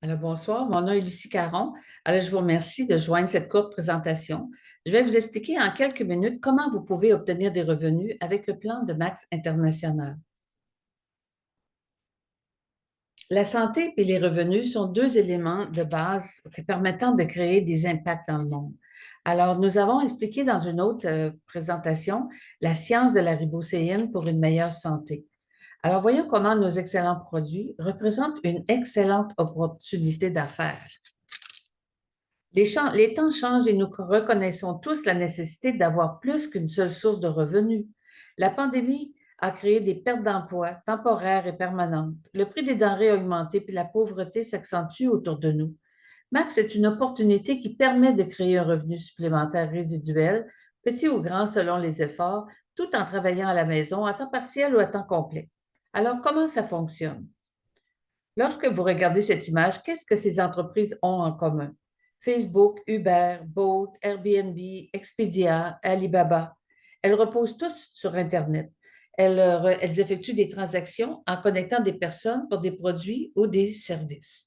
Alors, bonsoir, mon nom est Lucie Caron. Alors, je vous remercie de joindre cette courte présentation. Je vais vous expliquer en quelques minutes comment vous pouvez obtenir des revenus avec le plan de Max International. La santé et les revenus sont deux éléments de base permettant de créer des impacts dans le monde. Alors, nous avons expliqué dans une autre présentation la science de la ribocéine pour une meilleure santé. Alors, voyons comment nos excellents produits représentent une excellente opportunité d'affaires. Les temps changent et nous reconnaissons tous la nécessité d'avoir plus qu'une seule source de revenus. La pandémie a créé des pertes d'emplois temporaires et permanentes. Le prix des denrées a augmenté puis la pauvreté s'accentue autour de nous. Max est une opportunité qui permet de créer un revenu supplémentaire résiduel, petit ou grand selon les efforts, tout en travaillant à la maison à temps partiel ou à temps complet. Alors, comment ça fonctionne? Lorsque vous regardez cette image, qu'est-ce que ces entreprises ont en commun? Facebook, Uber, Bolt, Airbnb, Expedia, Alibaba. Elles reposent tous sur Internet. Elles effectuent des transactions en connectant des personnes pour des produits ou des services.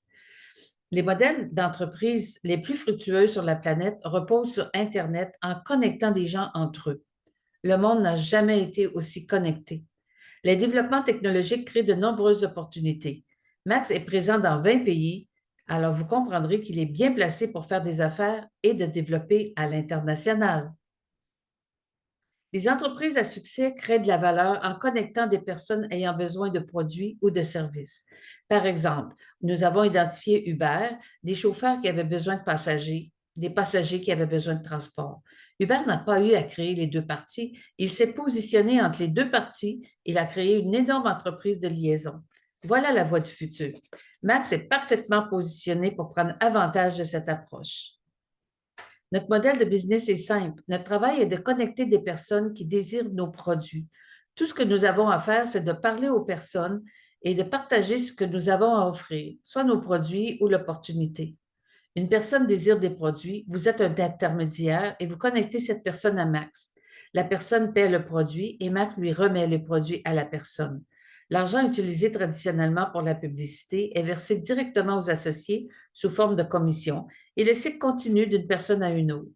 Les modèles d'entreprises les plus fructueux sur la planète reposent sur Internet en connectant des gens entre eux. Le monde n'a jamais été aussi connecté. Les développements technologiques créent de nombreuses opportunités. Max est présent dans 20 pays, alors vous comprendrez qu'il est bien placé pour faire des affaires et de développer à l'international. Les entreprises à succès créent de la valeur en connectant des personnes ayant besoin de produits ou de services. Par exemple, nous avons identifié Uber, des chauffeurs qui avaient besoin de passagers, des passagers qui avaient besoin de transport. Uber n'a pas eu à créer les deux parties. Il s'est positionné entre les deux parties. Il a créé une énorme entreprise de liaison. Voilà la voie du futur. Max est parfaitement positionné pour prendre avantage de cette approche. Notre modèle de business est simple. Notre travail est de connecter des personnes qui désirent nos produits. Tout ce que nous avons à faire, c'est de parler aux personnes et de partager ce que nous avons à offrir, soit nos produits ou l'opportunité. Une personne désire des produits, vous êtes un intermédiaire et vous connectez cette personne à Max. La personne paie le produit et Max lui remet le produit à la personne. L'argent utilisé traditionnellement pour la publicité est versé directement aux associés sous forme de commission et le cycle continue d'une personne à une autre.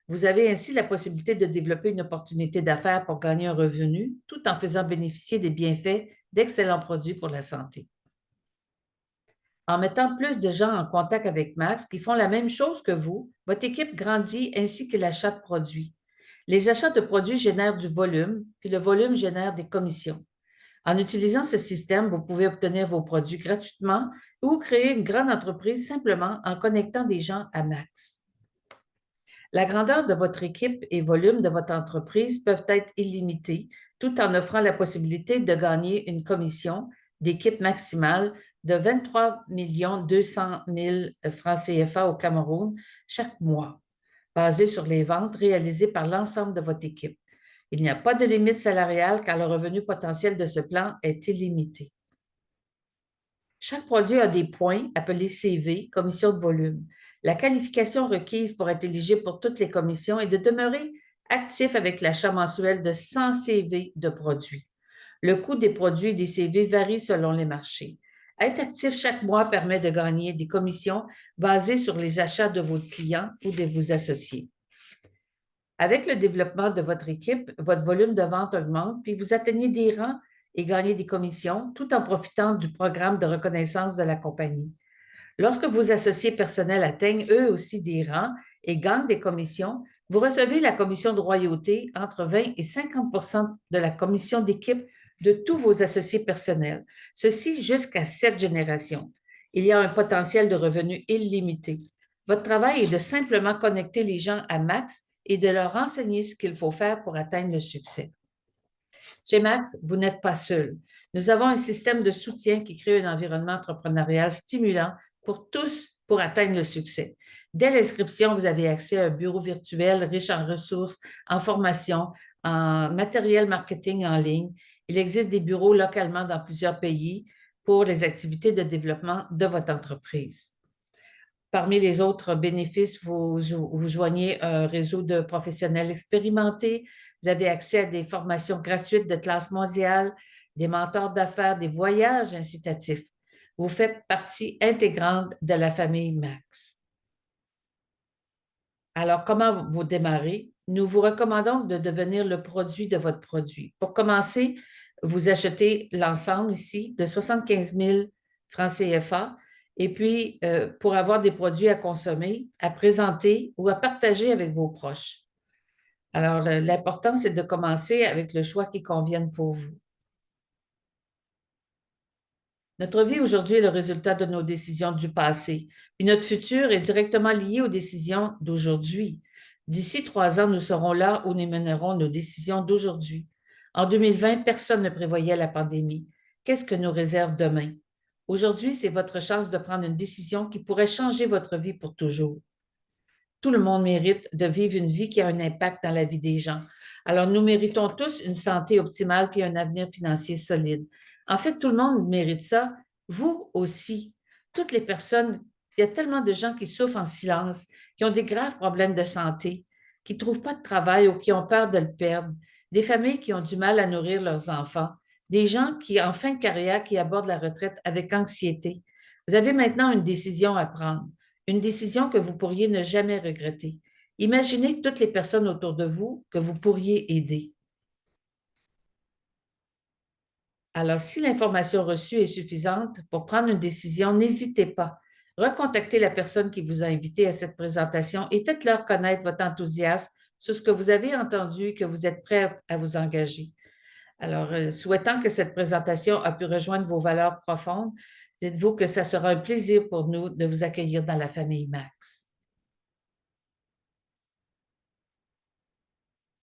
Vous avez ainsi la possibilité de développer une opportunité d'affaires pour gagner un revenu tout en faisant bénéficier des bienfaits d'excellents produits pour la santé. En mettant plus de gens en contact avec Max qui font la même chose que vous, votre équipe grandit ainsi que l'achat de produits. Les achats de produits génèrent du volume, puis le volume génère des commissions. En utilisant ce système, vous pouvez obtenir vos produits gratuitement ou créer une grande entreprise simplement en connectant des gens à Max. La grandeur de votre équipe et volume de votre entreprise peuvent être illimités, tout en offrant la possibilité de gagner une commission d'équipe maximale de 23 200 000 francs CFA au Cameroun chaque mois, basée sur les ventes réalisées par l'ensemble de votre équipe. Il n'y a pas de limite salariale car le revenu potentiel de ce plan est illimité. Chaque produit a des points appelés CV, commission de volume. La qualification requise pour être éligible pour toutes les commissions est de demeurer actif avec l'achat mensuel de 100 CV de produits. Le coût des produits et des CV varie selon les marchés. Être actif chaque mois permet de gagner des commissions basées sur les achats de vos clients ou de vos associés. Avec le développement de votre équipe, votre volume de vente augmente, puis vous atteignez des rangs et gagnez des commissions tout en profitant du programme de reconnaissance de la compagnie. Lorsque vos associés personnels atteignent eux aussi des rangs et gagnent des commissions, vous recevez la commission de royauté entre 20 et 50 de la commission d'équipe de tous vos associés personnels, ceci jusqu'à 7 générations. Il y a un potentiel de revenus illimité. Votre travail est de simplement connecter les gens à Max et de leur enseigner ce qu'il faut faire pour atteindre le succès. Chez Max, vous n'êtes pas seul. Nous avons un système de soutien qui crée un environnement entrepreneurial stimulant pour tous pour atteindre le succès. Dès l'inscription, vous avez accès à un bureau virtuel riche en ressources, en formation, en matériel marketing en ligne. Il existe des bureaux localement dans plusieurs pays pour les activités de développement de votre entreprise. Parmi les autres bénéfices, vous joignez un réseau de professionnels expérimentés. Vous avez accès à des formations gratuites de classe mondiale, des mentors d'affaires, des voyages incitatifs. Vous faites partie intégrante de la famille Max. Alors, comment vous démarrez? Nous vous recommandons de devenir le produit de votre produit. Pour commencer, vous achetez l'ensemble ici de 75 000 francs CFA et puis pour avoir des produits à consommer, à présenter ou à partager avec vos proches. Alors, l'important, c'est de commencer avec le choix qui convienne pour vous. Notre vie aujourd'hui est le résultat de nos décisions du passé, puis notre futur est directement lié aux décisions d'aujourd'hui. D'ici 3 ans, nous serons là où nous mènerons nos décisions d'aujourd'hui. En 2020, personne ne prévoyait la pandémie. Qu'est-ce que nous réserve demain? Aujourd'hui, c'est votre chance de prendre une décision qui pourrait changer votre vie pour toujours. Tout le monde mérite de vivre une vie qui a un impact dans la vie des gens. Alors, nous méritons tous une santé optimale puis un avenir financier solide. En fait, tout le monde mérite ça. Vous aussi. Toutes les personnes, il y a tellement de gens qui souffrent en silence, qui ont des graves problèmes de santé, qui ne trouvent pas de travail ou qui ont peur de le perdre, des familles qui ont du mal à nourrir leurs enfants, des gens qui, en fin de carrière, qui abordent la retraite avec anxiété. Vous avez maintenant une décision à prendre, une décision que vous pourriez ne jamais regretter. Imaginez toutes les personnes autour de vous que vous pourriez aider. Alors, si l'information reçue est suffisante pour prendre une décision, n'hésitez pas. Recontactez la personne qui vous a invité à cette présentation et faites-leur connaître votre enthousiasme sur ce que vous avez entendu et que vous êtes prêt à vous engager. Alors, souhaitant que cette présentation a pu rejoindre vos valeurs profondes, dites-vous que ça sera un plaisir pour nous de vous accueillir dans la famille Max.